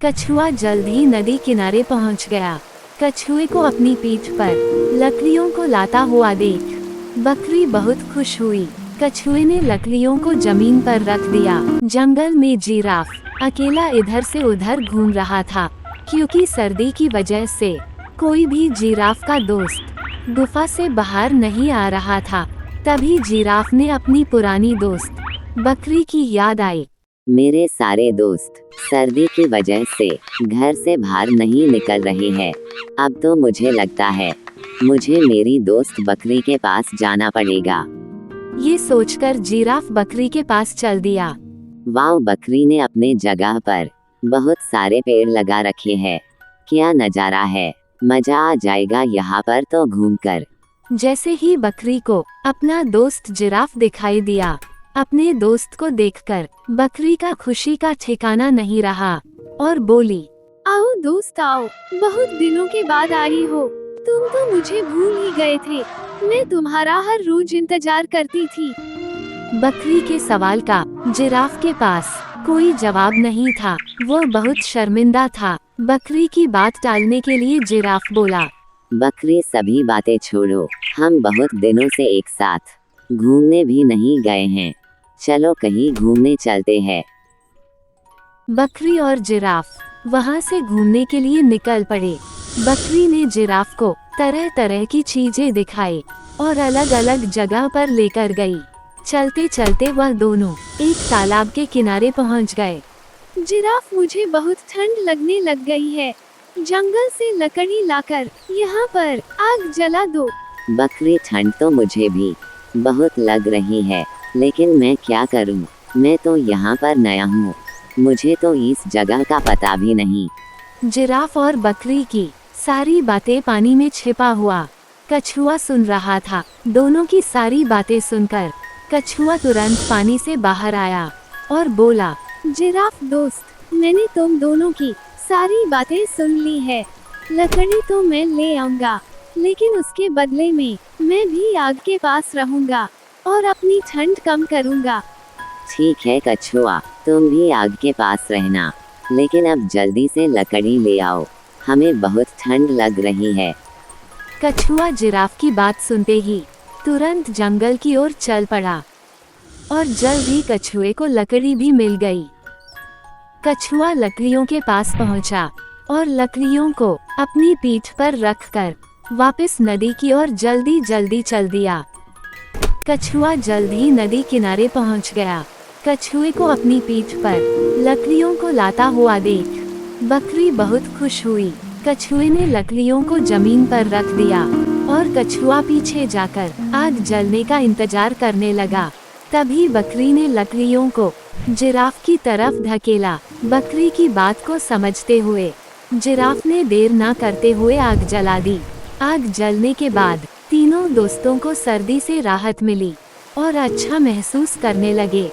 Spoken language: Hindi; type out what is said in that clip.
कछुआ जल्द ही नदी किनारे पहुंच गया। कछुए को अपनी पीठ पर लकड़ियों को लाता हुआ देख बकरी बहुत खुश हुई। कछुए ने लकड़ियों को जमीन पर रख दिया। जंगल में जिराफ अकेला इधर से उधर घूम रहा था, क्योंकि सर्दी की वजह से कोई भी जिराफ का दोस्त गुफा से बाहर नहीं आ रहा था। तभी जिराफ ने अपनी पुरानी दोस्त बकरी की याद आई। मेरे सारे दोस्त सर्दी की वजह से घर से बाहर नहीं निकल रहे हैं। अब तो मुझे लगता है मुझे मेरी दोस्त बकरी के पास जाना पड़ेगा। ये सोचकर जिराफ बकरी के पास चल दिया। वाह, बकरी ने अपने जगह पर बहुत सारे पेड़ लगा रखे हैं। क्या नजारा है, मजा आ जाएगा यहाँ पर तो घूमकर। जैसे ही बकरी को अपना दोस्त जिराफ दिखाई दिया, अपने दोस्त को देखकर बकरी का खुशी का ठिकाना नहीं रहा और बोली, आओ दोस्त आओ, बहुत दिनों के बाद आई हो। तुम तो मुझे भूल ही गए थे। मैं तुम्हारा हर रोज इंतजार करती थी। बकरी के सवाल का जिराफ के पास कोई जवाब नहीं था। वो बहुत शर्मिंदा था। बकरी की बात टालने के लिए जिराफ बोला, बकरी सभी बातें छोड़ो, हम बहुत दिनों से एक साथ घूमने भी नहीं गए हैं। चलो कहीं घूमने चलते हैं। बकरी और जिराफ वहाँ से घूमने के लिए निकल पड़े। बकरी ने जिराफ को तरह तरह की चीजें दिखाई और अलग अलग जगह पर लेकर गई। चलते चलते वह दोनों एक तालाब के किनारे पहुँच गए। जिराफ, मुझे बहुत ठंड लगने लग गई है। जंगल से लकड़ी लाकर यहाँ पर आग जला दो। बकरी, ठंड तो मुझे भी बहुत लग रही है, लेकिन मैं क्या करूँ? मैं तो यहाँ पर नया हूँ, मुझे तो इस जगह का पता भी नहीं। जिराफ और बकरी की सारी बातें पानी में छिपा हुआ कछुआ सुन रहा था। दोनों की सारी बातें सुनकर कछुआ तुरंत पानी से बाहर आया और बोला, जिराफ दोस्त, मैंने तुम दोनों की सारी बातें सुन ली है। लकड़ी तो मैं ले आऊंगा, लेकिन उसके बदले में मैं भी आग के पास रहूंगा और अपनी ठंड कम करूंगा। ठीक है कछुआ, तुम भी आग के पास रहना, लेकिन अब जल्दी से लकड़ी ले आओ, हमें बहुत ठंड लग रही है। कछुआ जिराफ की बात सुनते ही तुरंत जंगल की ओर चल पड़ा और जल्द ही कछुए को लकड़ी भी मिल गई। कछुआ लकड़ियों के पास पहुंचा और लकड़ियों को अपनी पीठ पर रखकर वापस नदी की ओर जल्दी जल्दी चल दिया। कछुआ जल्द ही नदी किनारे पहुंच गया। कछुए को अपनी पीठ पर लकड़ियों को लाता हुआ देख बकरी बहुत खुश हुई। कछुए ने लकड़ियों को जमीन पर रख दिया और कछुआ पीछे जाकर आग जलने का इंतजार करने लगा। तभी बकरी ने लकड़ियों को जिराफ की तरफ धकेला। बकरी की बात को समझते हुए जिराफ ने देर न करते हुए आग जला दी। आग जलने के बाद तीनों दोस्तों को सर्दी से राहत मिली और अच्छा महसूस करने लगे।